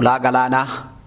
Ulaa galaanaa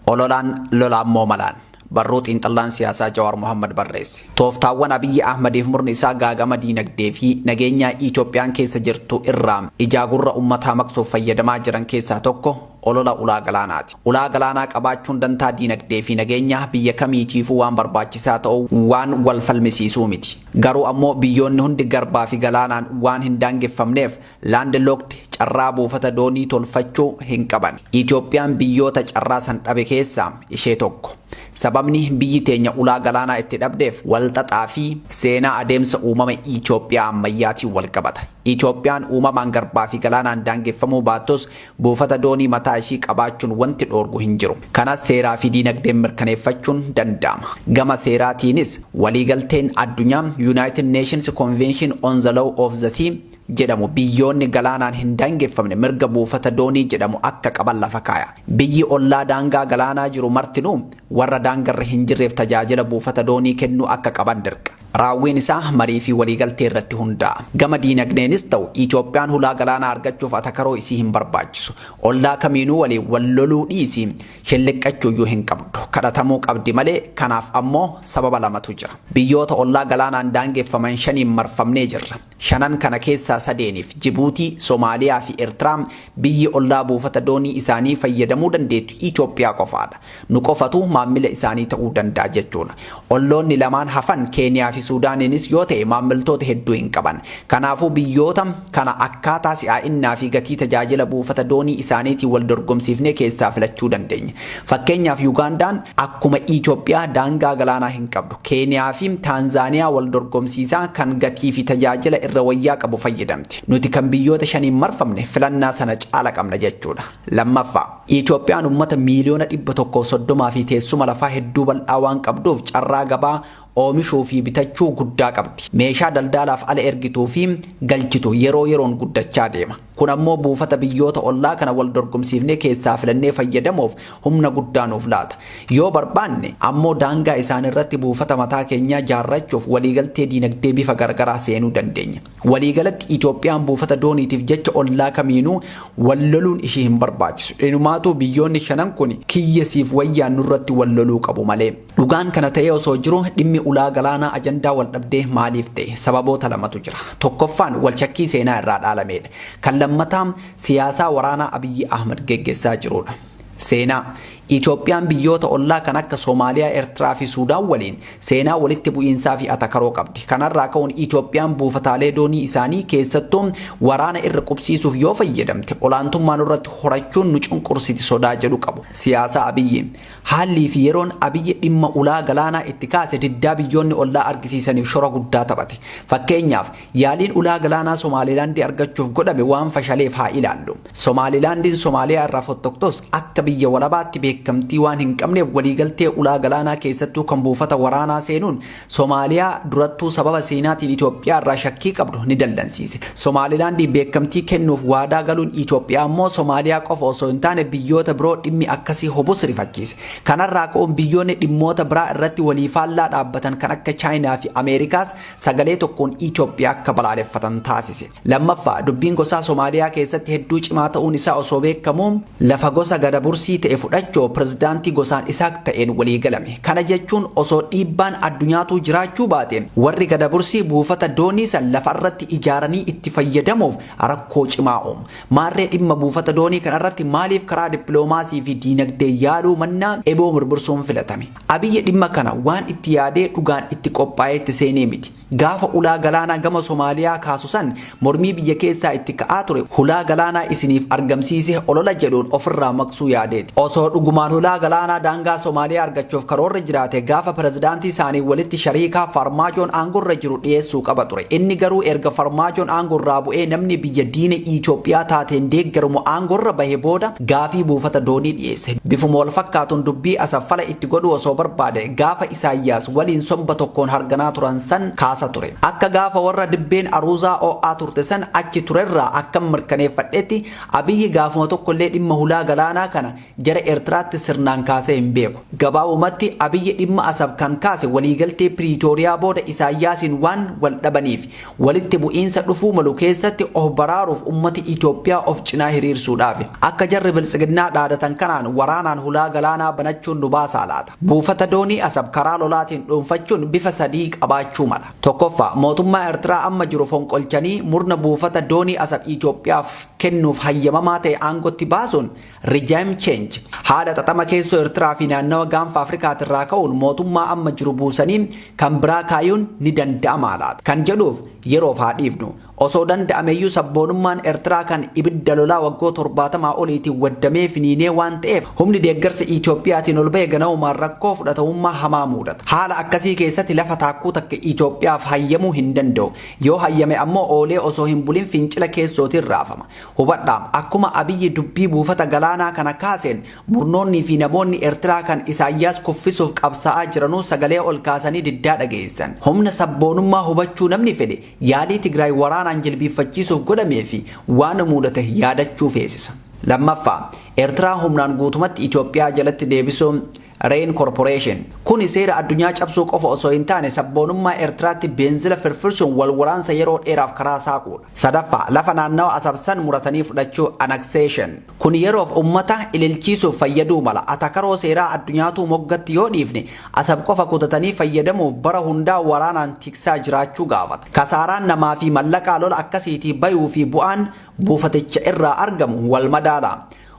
ololaan lolaan moomalaan barruut intallaan siyaasaa Jawaar Mohammad barreesse. Tooftaawwan Abiyyi Ahmadiif murni isaa gaagama diinagdee fi nageenyaa Itoophiyaan keessa jirtu irraa ijaa gurra uummataa maqsuuf fayyadamaa jiran keessaa tokko olola ulaa galaanaati. Ulaa galaanaa qabaachuun dantaa diinagdee fi nageenyaa biyya kamiitiifuu waan barbaachisaa ta'u waan wal falmisiisuu miti. Garuu ammoo biyyoonni hundi garbaa fi galaanaan waan hin daangeffamneef laandilookti carraa buufata doonii tolfachuu hin qaban. Itoophiyaan biyyoota carraa san dhabe keessaa ishee tokko. Sababni biyyi teenya ulaa galaanaa itti dhabdeef walxaxaa fi seenaa adeemsa uumama Itoophiyaa ammayyaatiin wal qabata. Itoophiyaan uumamaan garbaa fi galaanaan daangeffamuu baattus buufata doonii mataa ishii qabaachuun wanti dhoorgu hin jiru. Kanas seeraa fi diinagdeen mirkaneeffachuun danda'ama. Gama seeraatiinis waliigalteen addunyaa United Nations Convention on the Law of the Sea jedhamu biyyoonni galaanaan hin daangeffamne mirga buufata doonii jedhamu akka qaban lafa kaaya. Biyyi ollaa daangaa galaanaa jiru martinuu warra daangarra hin jirreef tajaajila buufata doonii kennuu akka qaban dirqa. Raawwiin isaa marii fi waliigaltee irratti hundaa'a. Gama diinagdeenis ta'u Itoophiyaan ulaa galaanaa argachuuf atakaroo isii hin barbaachisu. Ollaa kamiinuu waliin wal loluu dhiisii shilliqqachuu iyyuu hin qabdu. Kadhatamuu qabdi malee kanaaf ammoo sababa lamatu jira. Biyyoota ollaa galaanaan daangeffaman shaniin marfamnee jirra. Shanan kana keessaa sadeeniif Jibuutii, Somaaliyaa fi Eertiraan biyyi ollaa buufata doonii isaanii fayyadamuu dandeettu Itoophiyaa qofaadha. Nu qofatu maammila isaanii ta'uu danda'a jechuudha. Olloonni lamaan hafan Keeniyaa fi Suudaaniinis yoo ta'e maammiltoota hedduu hin qaban. Kanaafuu biyyoota kana akkaataa si'aa'innaa fi gatii tajaajila buufata doonii isaaniitiin wal dorgomsiifnee keessaa filachuu dandeenya. Fakkeenyaaf Yugaandaan akkuma Itoophiyaa daangaa galaanaa hin qabdu. Keeniyaa fi Taanzaaniyaa wal dorgomsiisaa kan gatii fi tajaajila irra wayyaa qabu fayyadamti. Nuti kan biyyoota shaniin marfamne filannaa sana caala qabna jechuudha. Lammaffaa Itoophiyaan uummata miiliyoona 130 fi teessuma lafaa hedduu bal'aa waan qabduuf carraa gabaa oomishuu fi bitachuu guddaa qabdi. Meeshaa daldalaaf ala ergituu fi galchitu yeroo yeroon guddachaa deema. Kun ammoo buufata biyyoota ollaa kana wal dorgomsiifnee keessaa filannee fayyadamuuf humna guddaa nuuf laata. Yoo barbaanne ammoo daangaa isaan irratti buufata mataa keenyaa jaarrachuuf waliigaltee diinagdee bifa gargaraa seenuu dandeenya. Waliigalatti Itoophiyaan buufata dooniitiif jecha ollaa kamiinuu wal loluun ishii hin barbaachisu. Dhumaatu biyyoonni shanan kun kiyyasiif wayyaan nurratti wal loluu qabu malee. Dhugaan kana ta'ee osoo jiru dhimmi ulaa galaanaa ajandaa wal dhabdee maaliif ta'e sababoota lamatu jira. Tokkoffaan wal shakkii seenaa irraa dhaalameedha. Kan lammataan siyaasaa waraanaa Abiyyi Ahmad geggeessaa jirudha. Seenaa Itoophiyaan biyyoota ollaa kan akka Soomaaliyaa, Eertiraa fi Suudaan waliin seenaa walitti bu'iinsaa fi atakaroo qabdi. Kanarraa ka'uun Itoophiyaan buufataalee doonii isaanii keessattuu waraana irra qubsiisuuf yoo fayyadamte olaantummaan irratti horachuun nu cunqursiti sodaa jedhu qabu. Siyaasa Abiyyi haalli fi yeroon Abiyyi dhimma ulaa galaanaa itti kaase diddaa biyyoonni ollaa argisiisaniif shora guddaa taphate. Fakkeenyaaf yaaliin ulaa galaanaa Somaalilaandii argachuuf godhame waan fashaleef haa ilaallu. Somaalilaandiin Soomaaliyaa irraa fottoktos akka biyya walabaatti beekamtii waan hin qabneef waliigaltee ulaa galaanaa keessattuu kan buufata waraanaa seenuun Soomaaliyaa durattuu sababa seenaatiin Itoophiyaa irraa shakkii qabdu ni dallansiise. Somaalilaandii beekamtii kennuuf waadaa galuun Itoophiyaa ammoo Soomaaliyaa qofa osoo hin taane biyyoota biroo dhimmi akkasii hobus rifachiise. Kanarraa ka'uun biyyoonni dhimmoota biraa irratti walii faallaa dhaabbatan kan akka Chaayinaa fi Ameerikaas sagalee tokkoon Itoophiyaa akka balaaleffatan taasise. Lammaffaa dubbiin gosaa Soomaaliyaa keessatti hedduu cimaa ta'uun isaa osoo beekamuu lafa gosa gadabursii ta'e fudhachuu pirezidaantii gosaan isaa ta'een walii galame. Kana jechuun osoo dhiibbaan addunyaatu jiraachuu baate warri gadabursii buufata doonii san lafarratti ijaaranii itti fayyadamuuf rakkoo cimaa uumu. Maarree dhimma buufata doonii kanarratti maaliif karaa dippiloomaasii fi diinagdee yaaluu mannaa eboo mirmirsuun filatame? Abiyyi dhimma kana waan itti yaadee dhugaan itti qophaa'ee itti seenee miti. Gaafa ulaa galaanaa gama Soomaaliyaa kaasu san mormii biyya keessaa itti ka'aa ture ulaa galaanaa isiniif argamsiise olola jedhuun ofirraa maqsuu yaadeeti. Osoo dhugumaan ulaa galaanaa daangaa Soomaaliyaa argachuuf karoorri jiraate gaafa pirezidaantii isaanii walitti shariikaa Farmaajoon aangorra jiru dhiyeessuu qaba ture. Inni garuu erga Farmaajoon aangorraa bu'ee namni biyya diina Itoophiyaa taateen deeggaramu aangorra bahe booda gaafii buufata doonii dhiyeesse. Bifuma wal fakkaatuun dubbii asaffala itti godhu osoo barbaade gaafa Isaayyaas waliin somba tokkoon harganaa turan san kaasa ture. Akka gaafa warra dibbeen aruuzaa o'aa turte san achi turerraa akka mirkaneeffadhetti Abiyyi gaafuma tokkollee dhimma ulaa galaanaa kana jara Eertiraa har'aatti sirnaan kaasee hin beeku. Gabaabumatti Abiyyi dhimma Asab kan kaase waliigaltee Piriitooriyaa booda Isaayyaasiin waan wal dhabaniif walitti bu'iinsa dhufuu malu keessatti of baraaruuf ummati Itoophiyaa of cinaa hiriirsuudhaaf akka jarri biltsiginnaa dhaadatan kanaan waraanaan hulaa galaanaa banachuun nu baasaa laata. Buufata doonii Asab karaa lolaatiin dhuunfachuun bifa sadii qabaachuu mala. Tokkoffaa mootummaa Eertiraa amma jiru fonqolchanii murna buufata doonii Asab Itoophiyaaf kennuuf hayyamamaa ta'e aangotti baasuun regime change. Haala xaxama keessoo Eertiraa fi naannawa gaanfa Afrikaatirraa ka'uun mootummaa amma jiru buusanii kan biraa kaayuun ni danda'ama laata. Kan jedhuuf yeroof haa dhiifnu. Osoo danda'ameyyuu sabboonummaan Eertiraa kan ibidda lolaa waggoota 70 oliitiin waddamee finiinee waan ta'eef humni deeggarsa Itoophiyaatiin ol ba'e ganaumaan rakkoo fudhatamummaa hamaa mudata. Haala akkasii keessatti lafa taakkuu takka Itoophiyaaf hayyamuu hin danda'u. Yoo hayyame ammoo oolee osoo hin bulin fincila keessootiin raafama. Hubadhaa akkuma Abiyyi dubbii buufata galaanaa kana kaaseen murnoonni fi namoonni Eertiraa kan Isaayyaas kuffisuuf qabsaa'aa jiranuu sagalee ol kaasanii diddaa dhageessan. Humna sabboonummaa hubachuu namni fedhe yaalii Tigraay waraanaan jilbiiffachiisuuf godhamee fi waan mudate yaadachuu feesisa. Lammaffaa Eertiraa humnaan guutumatti Itoophiyaa jalatti deebisuun Rain Corporation kun seera addunyaa cabsuu qofa osoo hin taane sabboonummaa Eertiraatti beenzila firfirsuun wal waraansa yeroo dheeraaf karaa saaquudha. Sadaffaa lafa naannawa Asabsan muratanii fudhachuu annexation kun yeroof ummata ililchiisuuf fayyaduu mala. Atakaroo seeraa addunyaatu moggatti yoo dhiifne Asab qofa kutatanii fayyadamuuf bara hundaa waraanaan tiksaa jiraachuu gaafata. Kasaaraan namaa fi mallaqaa lola akkasiitii bayuu fi bu'aan buufaticha irraa argamu wal madaala.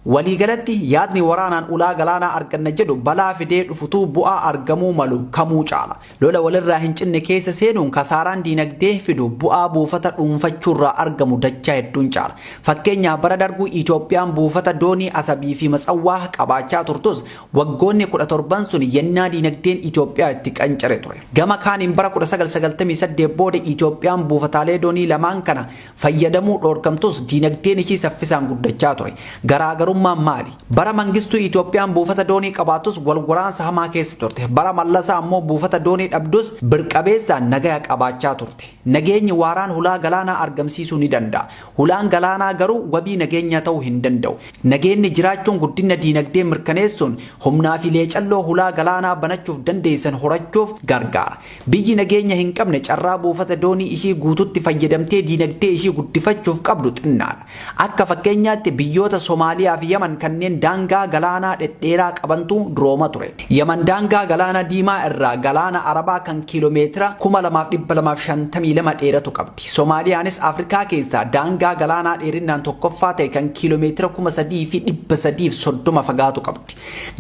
Waliigalatti yaadni waraanaan ulaa galaanaa arganna jedhu balaa fidee dhufutuu bu'aa argamuu malu kamuu caala. Lola walirraa hin cinne keessa seenuun kasaaraan diinagdee fidu bu'aa buufata dhuunfachuurraa argamu dachaa hedduun caala. Fakkeenyaaf bara darbuu Itoophiyaan buufata doonii Asabii fi Matsawwaa qabaachaa turtus waggoonni 17 sun yennaa diinagdeen Itoophiyaa itti qancare ture. Gama kaaniin bara 1998 booda Itoophiyaan buufataalee doonii lamaan kana fayyadamuu dhoorkamtus diinagdeen ishii saffisaan guddachaa ture. Garaagarummaan maali? Bara mangistuu Itoophiyaan buufata doonii qabaatus wal waraansa hamaa keessa turte. Bara Mallasaa ammoo buufata doonii dhabdus birqabeessaan nagaya qabaachaa turte. Nageenyi waaraan hulaa galaanaa argamsiisuu ni danda'a. Hulaan galaanaa garuu wabii nageenya ta'uu hin danda'u. Nageenyi jiraachuun guddina diinagdee mirkaneessuun humnaa fi leecalloo hulaa galaanaa banachuuf dandeessan horachuuf gargaara. Biyyi nageenya hin qabne carraa buufata doonii ishii guututti fayyadamtee diinagdee ishii guddifachuuf qabdu xinnaadha. Akka fakkeenyaatti biyyoota Somaaliyaa fi Yaman kanneen daangaa galaanaa dhedheeraa qabantu durooma ture. Yaman daangaa galaana diimaa irraa galaana Arabaa kan kiiloomeetira 2252 dheeratu qabdi. Somaaliyaanis Afrikaa keessaa daangaa galaanaa dheerinaan tokkoffaa ta'e kan kiiloomeetira 3330 fagaatu qabdi.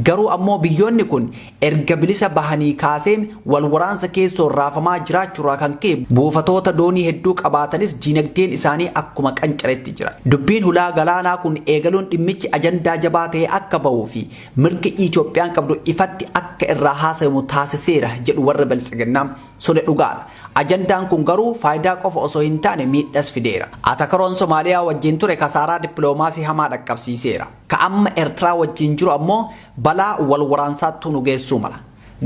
Garuu ammoo biyyoonni kun erga bilisa bahanii kaaseen wal waraansa keessoo raafamaa jiraachuurraa kan ka'e buufatoota doonii hedduu qabaatanis diinagdeen isaanii akkuma qancaretti jira. Dubbiin hulaa galaanaa kun eegaluun dhimmichi ajandaa jabaa ta'e akka bahuu fi mirga Itoophiyaan qabdu ifatti akka irraa haasawamu taasiseera jedhu warra biltsiginnaa sune dhugaadha. Ajandaan kun garuu faayidaa qofa osoo hin taane miidhas fideera. Atakaroon Somaaliyaa wajjin ture kasaaraa dippiloomaasii hamaa dhaqqabsiiseera. Ka amma Eertiraa wajjin jiru ammoo balaa wal waraansaatti nu geessuu mala.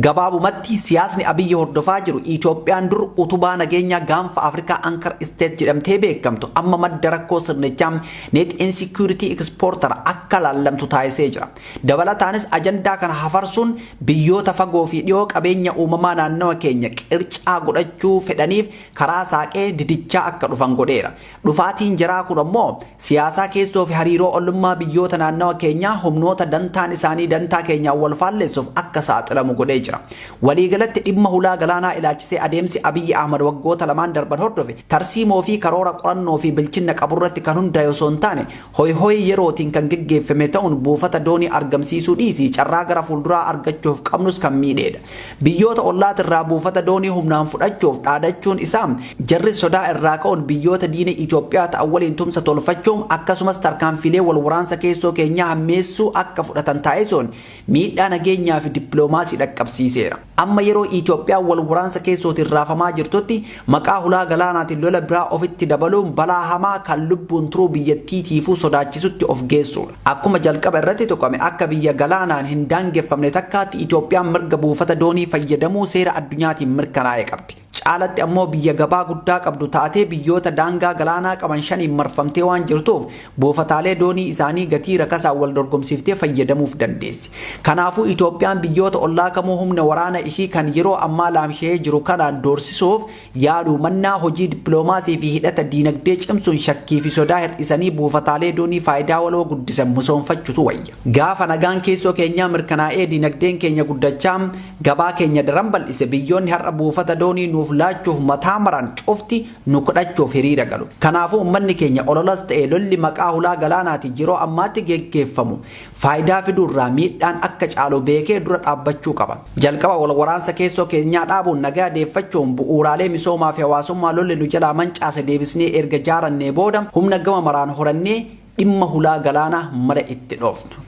Gabaabumatti siyaasni Abiyyi hordofaa jiru Itoophiyaan dur utubaa nageenya gaanfa Afrikaa Anchor State jedhamtee beekamtu amma madda rakkoo sirnichaa net insecurity exporter akka laallamtu taasisee jira. Dabalataanis ajandaa kana hafarsuun biyyoota fagoo fi dhiyoo qabeenya uumamaa naannawa keenya qircaa godhachuu fedhaniif karaa saaqee didichaa akka dhufan godheera. Dhufaatiin jaraa kun ammoo siyaasaa keessoo fi hariiroo ollummaa biyyoota naannawa keenyaa humnoota dantaan isaanii dantaa keenyaa wal faalleessuuf akka saaxilamu godhee jira. Waliigalatti dhimma hulaa galaanaa ilaalchisee adeemsi Abiyyi Ahmad waggoota lamaan darban hordofe tarsiimoo fi karoora qorannoo fi bilchina qaburratti kan hundaa'e osoo hin taane hoy yerootiin kan geggeeffame ta'uun buufata doonii argamsiisuu dhiisii carraa gara fuulduraa argachuuf qabnus kan miidheedha. Biyyoota ollaatirraa buufata doonii humnaan fudhachuuf dhaadachuun isaa jarri sodaa irraa ka'uun biyyoota diina Itoophiyaa ta'an waliin tumsa tolfachuun akkasumas tarkaanfilee wal waraansa keessoo keenyaa hammeessuu akka fudhatan taasisuun miidhaa nageenyaa fi dippiloomaasii dhaqqabsiiseera. Amma yeroo Itoophiyaan wal waraansa keessootiin raafamaa jirtutti maqaa hulaa galaanaatiin lola biraa ofitti dabaluun balaa hamaa kan lubbuun turuu biyyattiitiifuu sodaachisutti of geessuudha. Akkuma jalqaba irratti tuqame akka biyya galaanaan hin daangeffamne takkaatti Itoophiyaan mirga buufata doonii fayyadamuu seera addunyaatiin mirkanaa'e qabdi. caalatti ammoo biyya gabaa guddaa qabdu taatee biyyoota daangaa galaanaa qaban shaniin marfamtee waan jirtuuf buufataalee doonii isaanii gatii rakasaan wal dorgomsiiftee fayyadamuuf dandeessi. Kanaafuu Itoophiyaan biyyoota ollaa kamuu humna waraana ishii kan yeroo ammaa laamshee jiru kanaan doorsisuuf yaaduu mannaa hojii dippiloomaasii fi hidhata diinagdee cimsuun shakkii fi sodaa hir'isanii buufataalee doonii faayidaa waloo guddisan misoomfachuutu wayya. Gaafa nagaan keessoo keenyaa mirkanaa'ee diinagdeen keenya guddachaa gabaa keenya daran bal'ise biyyoonni har'a buufata doonii nuuf laachuuf mataa maran cufti nu kudhachuuf hiriira galu. Kanaafuu uummanni keenya ololas ta'e lolli maqaa hulaa galaanaati yeroo ammaatti geggeeffamu faayidaa fiduurraa miidhaan akka caalu beekee dura dhaabbachuu qaba. Jalqaba wal waraansa keessoo keenyaa dhaabuun nagaa deeffachuun bu'uuraalee misoomaa fi hawaasummaa lolli nu jalaa mancaase deebisnee erga jaarannee booda humna gama maraan horannee dhimma hulaa galaanaa mara itti dhoofna.